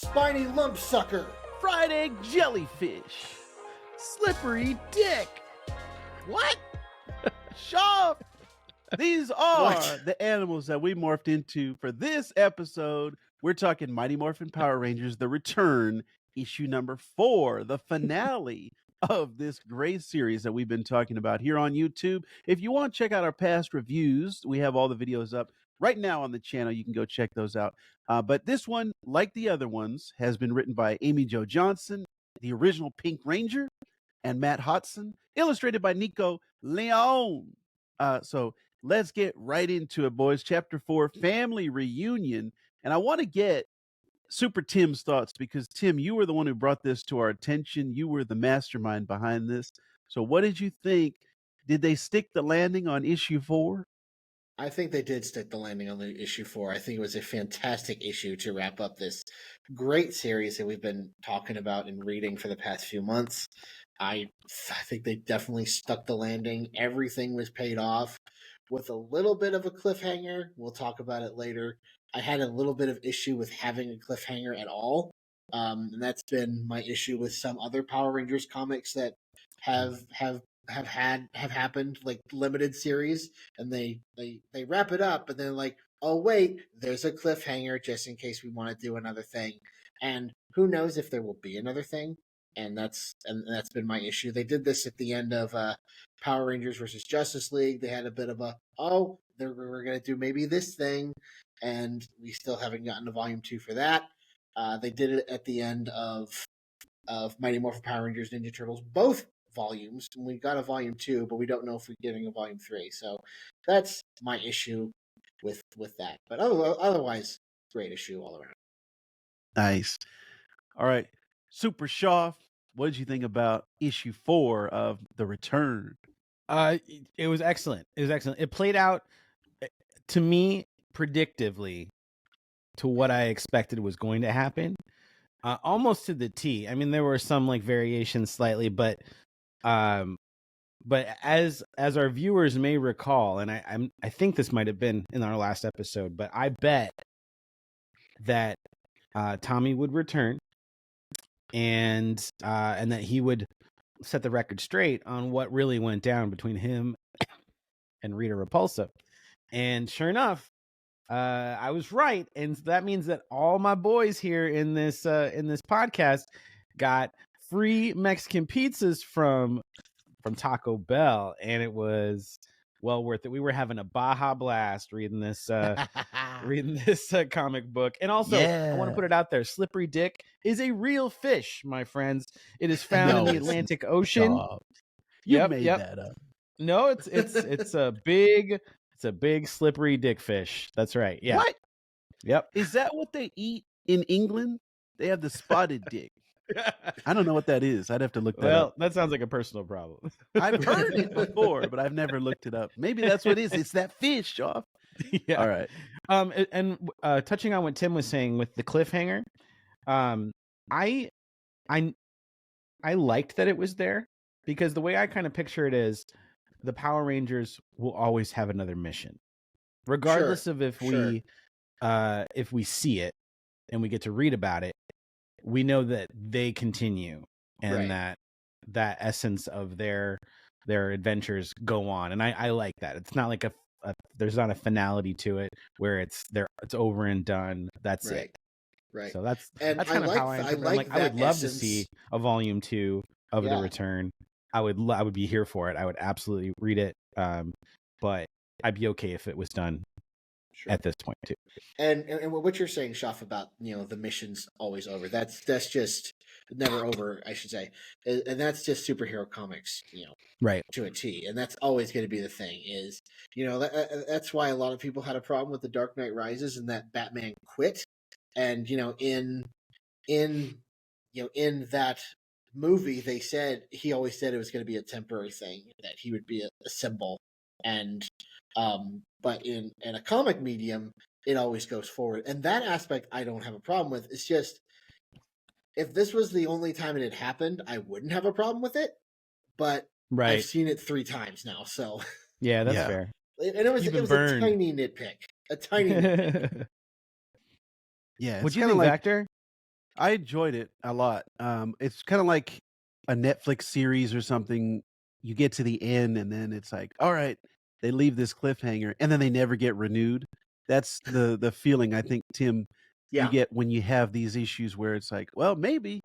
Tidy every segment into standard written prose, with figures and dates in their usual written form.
Spiny lumpsucker. Fried egg jellyfish. Slippery dick. What? Shaw. These are the animals that we morphed into for this episode. We're talking Mighty Morphin Power Rangers, The Return, issue number 4, the finale of this great series that we've been talking about here on YouTube. If you want to check out our past reviews, we have all the videos up right now on the channel. You can go check those out. But this one, like the other ones, has been written by Amy Jo Johnson, the original Pink Ranger, and Matt Hodson, illustrated by Nico Leon. So let's get right into it, boys. Chapter 4, Family Reunion. And I want to get Super Tim's thoughts because, Tim, you were the one who brought this to our attention. You were the mastermind behind this. So what did you think? Did they stick the landing on issue 4? I think they did stick the landing on the issue 4. I think it was a fantastic issue to wrap up this great series that we've been talking about and reading for the past few months. I think they definitely stuck the landing. Everything was paid off with a little bit of a cliffhanger. We'll talk about it later. I had a little bit of issue with having a cliffhanger at all. And that's been my issue with some other Power Rangers comics that have happened, like limited series, and they wrap it up and then like, oh wait, there's a cliffhanger just in case we want to do another thing. And who knows if there will be another thing. And that's been my issue. They did this at the end of Power Rangers versus Justice League. They had a bit of a, we're going to do maybe this thing, and we still haven't gotten to volume 2 for that. They did it at the end of Mighty Morphin Power Rangers Ninja Turtles, both volumes. And we got a volume 2, but we don't know if we're getting a volume 3. So that's my issue with that. But otherwise, great issue all around. Nice. All right. Super Shaw, what did you think about issue 4 of The Return? It was excellent. It played out to me predictively to what I expected was going to happen, almost to the T. I mean, there were some like variations slightly, but as our viewers may recall, and I think this might have been in our last episode, but I bet that Tommy would return, and that he would set the record straight on what really went down between him and Rita Repulsa. And sure enough, I was right, and that means that all my boys here in this podcast got free Mexican pizzas from Taco Bell, and it was well worth it. We were having a Baja blast reading this comic book. And also, I want to put it out there, Slippery Dick is a real fish, my friends. It is found in the Atlantic Ocean. You made that up. No, it's a big slippery dick fish. That's right. Yeah. What? Yep. Is that what they eat in England? They have the spotted dick. I don't know what that is. I'd have to look that up. Well, that sounds like a personal problem. I've heard it before, but I've never looked it up. Maybe that's what it is. It's that fish, off. Yeah. All right. And touching on what Tim was saying with the cliffhanger, I liked that it was there, because the way I kind of picture it is the Power Rangers will always have another mission, regardless of if we see it and we get to read about it. We know that they continue, and that essence of their adventures go on, and I like that. It's not like there's not a finality to it where it's over and done. That's it. Right. So that's kind of how I would love to see a volume 2 of The Return. I would be here for it. I would absolutely read it. But I'd be okay if it was done at this point too. And what you're saying, Shaf, about the mission's always over. That's just never over, I should say. And that's just superhero comics, right, to a T. And that's always going to be the thing. Is that's why a lot of people had a problem with The Dark Knight Rises and that Batman quit. And in that movie, he always said it was going to be a temporary thing, that he would be a symbol. And but in a comic medium, it always goes forward. And that aspect I don't have a problem with. It's just, if this was the only time it had happened, I wouldn't have a problem with it. But I've seen it 3 times now, so yeah, that's fair. And it was a tiny nitpick. A tiny nitpick. Yeah. What do you think, Vactor? I enjoyed it a lot. It's kind of like a Netflix series or something. You get to the end, and then it's like, all right, they leave this cliffhanger, and then they never get renewed. That's the feeling I think, Tim, you Yeah. get when you have these issues where it's like, well, maybe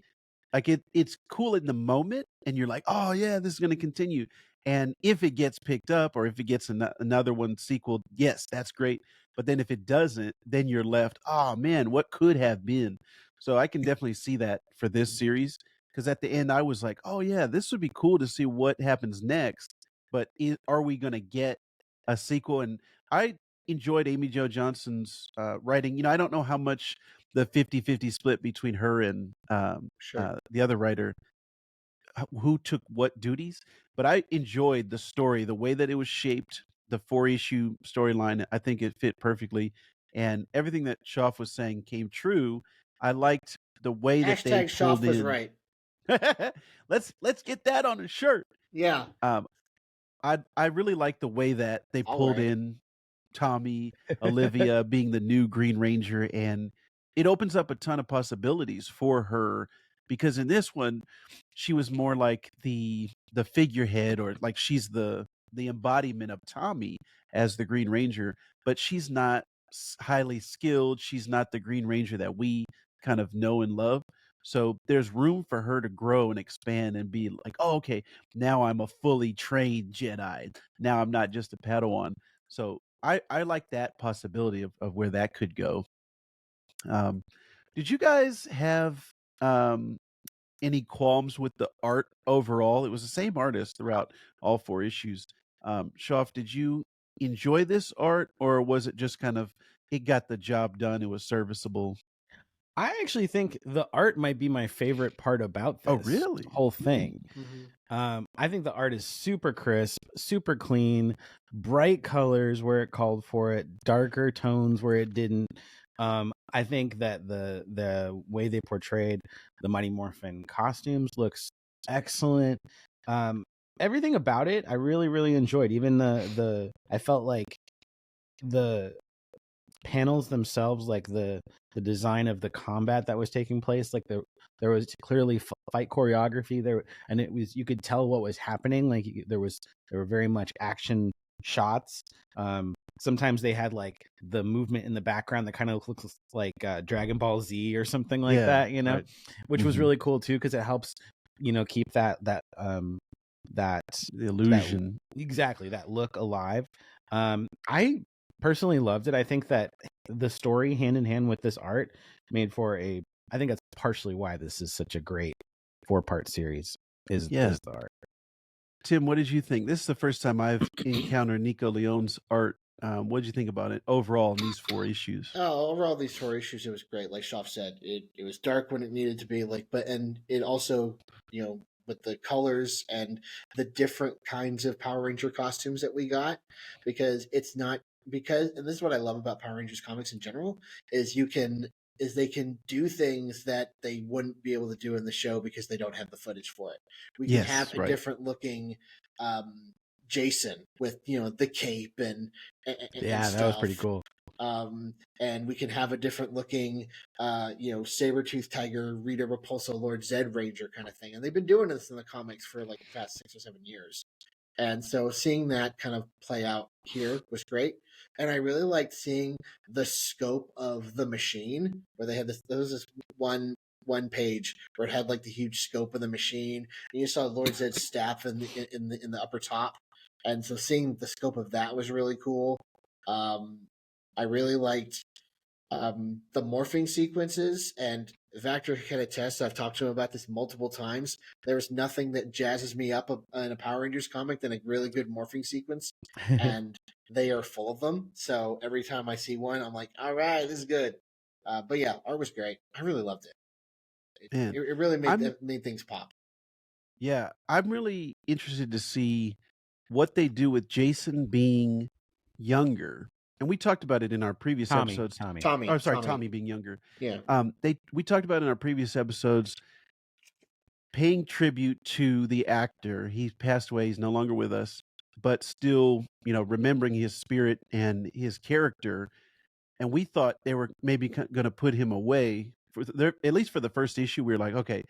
like it's cool in the moment, and you're like, "Oh, yeah, this is gonna continue." And if it gets picked up or if it gets another one sequel, yes, that's great. But then if it doesn't, then you're left, "Oh, man, what could have been?" So I can definitely see that for this series, because at the end, I was like, "Oh, yeah, this would be cool to see what happens next." But are we gonna get a sequel? And I enjoyed Amy Jo Johnson's writing. I don't know how much the 50-50 split between her and Sure. the other writer who took what duties, but I enjoyed the story, the way that it was shaped, the 4-issue storyline. I think it fit perfectly, and everything that Schaff was saying came true. I liked the way that they Hashtag pulled Schaff was in. right. Let's get that on a shirt. Yeah. Um, I really like the way that they All pulled right. in Tommy, Olivia being the new Green Ranger, and it opens up a ton of possibilities for her, because in this one, she was more like the figurehead, or like she's the embodiment of Tommy as the Green Ranger, but she's not highly skilled. She's not the Green Ranger that we kind of know and love. So there's room for her to grow and expand and be like, oh, okay, now I'm a fully trained Jedi. Now I'm not just a Padawan. So I like that possibility of where that could go. Um, did you guys have um, any qualms with the art overall? It was the same artist throughout all 4 issues. Shoff, did you enjoy this art, or was it just kind of it got the job done? It was serviceable. I actually think the art might be my favorite part about Oh, this really? whole thing. Mm-hmm. I think the art is super crisp, super clean, bright colors where it called for it, darker tones where it didn't. I think that the way they portrayed the Mighty Morphin costumes looks excellent. Um, Everything about it, I really, really enjoyed. Even the I felt like the panels themselves, like the design of the combat that was taking place, like there was clearly fight choreography there, and it was, you could tell what was happening. Like there were very much action shots. Sometimes they had like the movement in the background that kind of looks like Dragon Ball Z or something like Yeah, that, right. which was Mhm. really cool too, because it helps keep that that The illusion. exactly that look alive. I personally loved it. I think that the story hand in hand with this art made for I think that's partially why this is such a great 4-part series is Yeah. the art. Tim, what did you think? This is the first time I've encountered Nico Leone's art. What did you think about it overall in these 4 issues? Oh, overall, these 4 issues, it was great. Like Schaff said, it was dark when it needed to be. And it also, with the colors and the different kinds of Power Ranger costumes that we got, because it's not and this is what I love about Power Rangers comics in general, is they can do things that they wouldn't be able to do in the show because they don't have the footage for it. We can have Yes, a right. different looking Jason with the cape and Yeah, stuff. that was pretty cool. And we can have a different looking, saber-toothed tiger, Rita Repulso, Lord Zed Ranger kind of thing. And they've been doing this in the comics for like the past 6 or 7 years. And so seeing that kind of play out here was great. And I really liked seeing the scope of the machine, where they had this. There was this one page where it had like the huge scope of the machine, and you saw Lord Zed's staff in the upper top. And so seeing the scope of that was really cool. I really liked the morphing sequences, and Vactor can attest. I've talked to him about this multiple times. There's nothing that jazzes me up in a Power Rangers comic than a really good morphing sequence, and they are full of them. So every time I see one, I'm like, all right, this is good. But yeah, art was great. I really loved it. Man, It really I'm made things pop. yeah, I'm really interested to see what they do with Jason being younger. And we talked about it in our previous episodes. Oh, sorry, Tommy being younger. Yeah. We talked about in our previous episodes paying tribute to the actor. He's passed away, he's no longer with us, but still, remembering his spirit and his character. And we thought they were maybe going to put him away at least for the first issue, we were like, okay,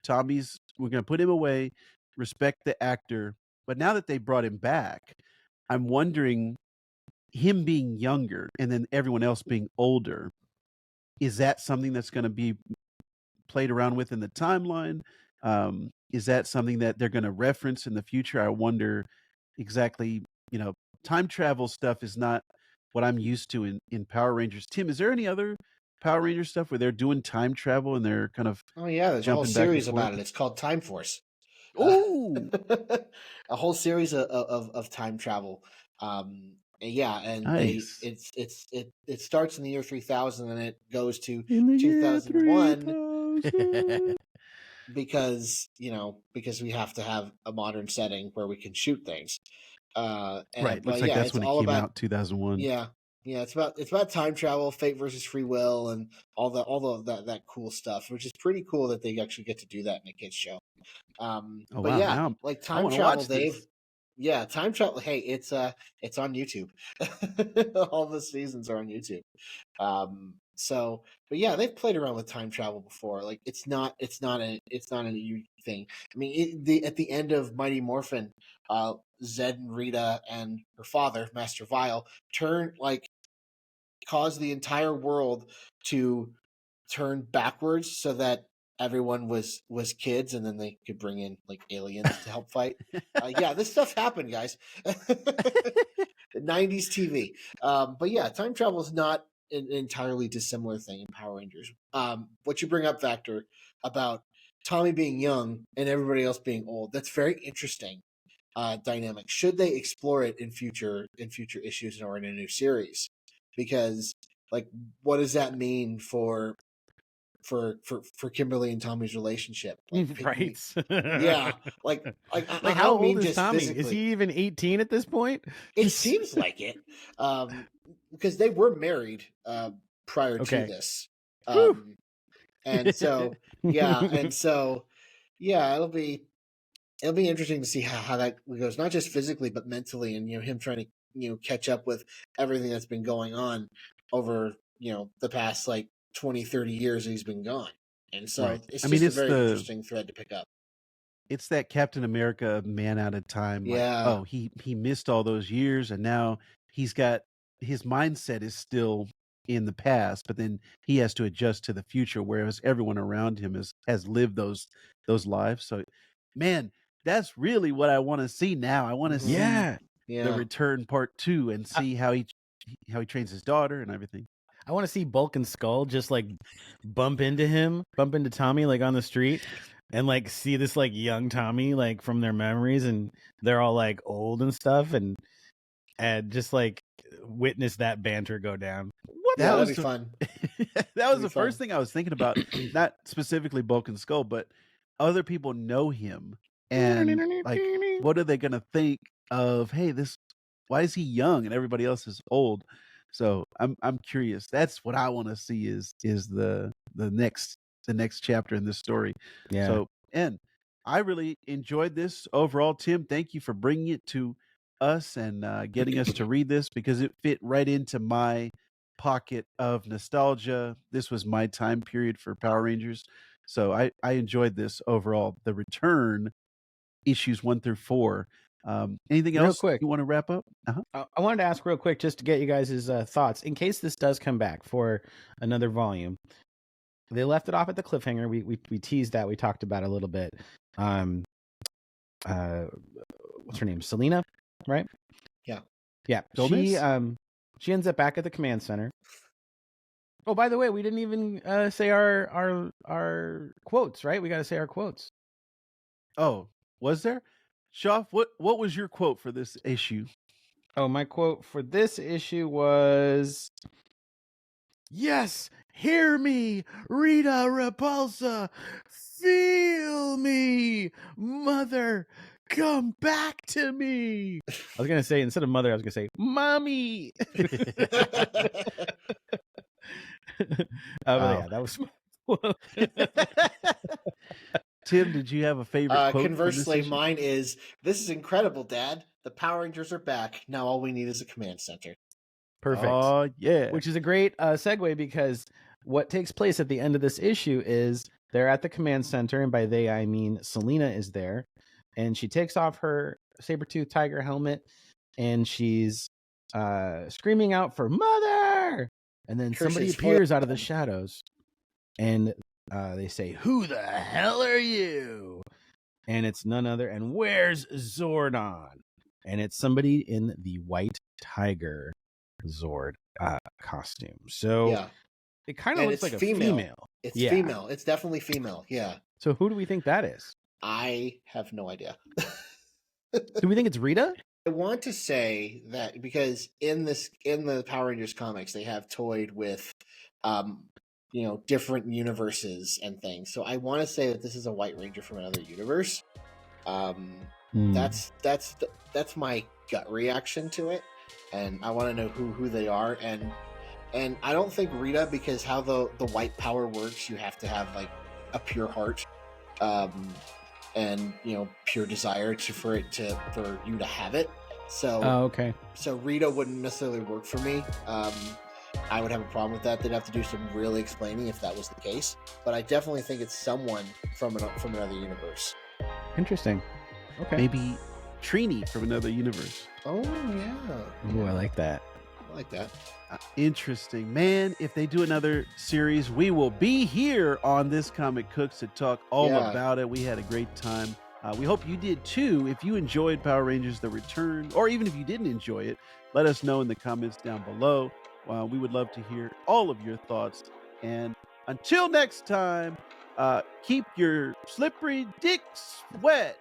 we're going to put him away, respect the actor. But now that they brought him back, I'm wondering, him being younger and then everyone else being older, is that something that's going to be played around with in the timeline? Is that something that they're going to reference in the future? I wonder exactly. Time travel stuff is not what I'm used to in Power Rangers. Tim, is there any other Power Ranger stuff where they're doing time travel and they're kind of Oh yeah, there's a whole jumping back and series forth? about it. It's called Time Force. Oh, A whole series of time travel. Yeah, and nice. it starts in the year 3000 and it goes to In the year 2001 3000. because we have to have a modern setting where we can shoot things. Right. But Looks like yeah, that's it's when it all came about out, 2001. yeah, it's about time travel, fate versus free will, and all that cool stuff, which is pretty cool that they actually get to do that in a kids show. Oh, But wow. yeah, Now like I time want to travel, watch Dave. this. Yeah, time travel. Hey, it's on YouTube. All the seasons are on YouTube. But yeah, they've played around with time travel before. Like it's not a new thing. I mean, at the end of Mighty Morphin, Zed and Rita and her father, Master Vile, caused the entire world to turn backwards so that everyone was kids, and then they could bring in like aliens to help fight. Yeah, this stuff happened, guys. 90s TV. But yeah, time travel is not an entirely dissimilar thing in Power Rangers. What you bring up, Vactor, about Tommy being young and everybody else being old, that's very interesting dynamic. Should they explore it in future issues or in a new series? Because like, what does that mean for Kimberly and Tommy's relationship? Like, Right. yeah, like Like, I how don't mean old is just Tommy? physically. Is he even 18 at this point? It seems like it, because they were married prior to Okay. this, Whew. and so yeah, it'll be interesting to see how that goes, not just physically but mentally, and him trying to catch up with everything that's been going on over the past like 20-30 years that he's been gone, and so Right. it's I mean, just a very interesting thread to pick up. it's that Captain America man out of time. Like, Yeah, oh, he missed all those years, and now he's got his mindset is still in the past, but then he has to adjust to the future, whereas everyone around him has lived those lives. So, man, that's really what I want to see now. I want to see Yeah. the yeah. return part 2 and see how he trains his daughter and everything. I want to see Bulk and Skull just like bump into Tommy like on the street, and like see this like young Tommy like from their memories, and they're all like old and stuff, and just like witness that banter go down. That That'd was be fun. that was be the first fun. thing I was thinking about. Not specifically Bulk and Skull, but other people know him, and like, what are they gonna think of? Hey, why is he young and everybody else is old? So I'm curious. That's what I want to see is the next chapter in this story. Yeah. So, and I really enjoyed this overall. Tim, thank you for bringing it to us and getting us to read this, because it fit right into my pocket of nostalgia. This was my time period for Power Rangers. So I enjoyed this overall. The return, issues 1 through 4. Anything Real else quick. you want to wrap up? I wanted to ask real quick just to get you guys' thoughts in case this does come back for another volume. They left it off at the cliffhanger. We teased that. We talked about it a little bit. What's her name? Selena, right? Yeah. Yeah. Gomez? She ends up back at the command center. Oh, by the way, we didn't even say our quotes, right? We got to say our quotes. Oh, was there? Shoff, what was your quote for this issue? Oh, my quote for this issue was, "Yes, hear me, Rita Repulsa. Feel me, mother. Come back to me." I was going to say, instead of mother, I was going to say, mommy. Yeah, that was. Tim, did you have a favorite quote? Conversely, mine is, "This is incredible, Dad. The Power Rangers are back. Now all we need is a command center." Perfect. Oh, yeah. Which is a great segue, because what takes place at the end of this issue is they're at the command center, and by they I mean Selena is there, and she takes off her saber-tooth tiger helmet, and she's screaming out for mother, and then somebody appears out of the shadows, and they say, "Who the hell are you?" And it's none other, and where's Zordon? And it's somebody in the white tiger Zord costume. So Yeah. it kind of looks like a female. It's female. It's definitely female. Yeah. So who do we think that is? I have no idea. Do we think it's Rita? I want to say that because in the Power Rangers comics, they have toyed with, different universes and things. So I want to say that this is a White Ranger from another universe. That's my gut reaction to it, and I want to know who they are. And I don't think Rita, because how the white power works, you have to have like a pure heart, and pure desire for you to have it. So okay. So Rita wouldn't necessarily work for me. I would have a problem with that. They'd have to do some really explaining if that was the case. But I definitely think it's someone from another universe. Interesting. Okay. Maybe Trini from another universe. Oh yeah. Ooh, I like that. I like that. Interesting, man. If they do another series, we will be here on This Comic Cooks to talk all about it. We had a great time. We hope you did too. If you enjoyed Power Rangers The Return, or even if you didn't enjoy it, let us know in the comments down below. We would love to hear all of your thoughts. And until next time, keep your slippery dicks wet.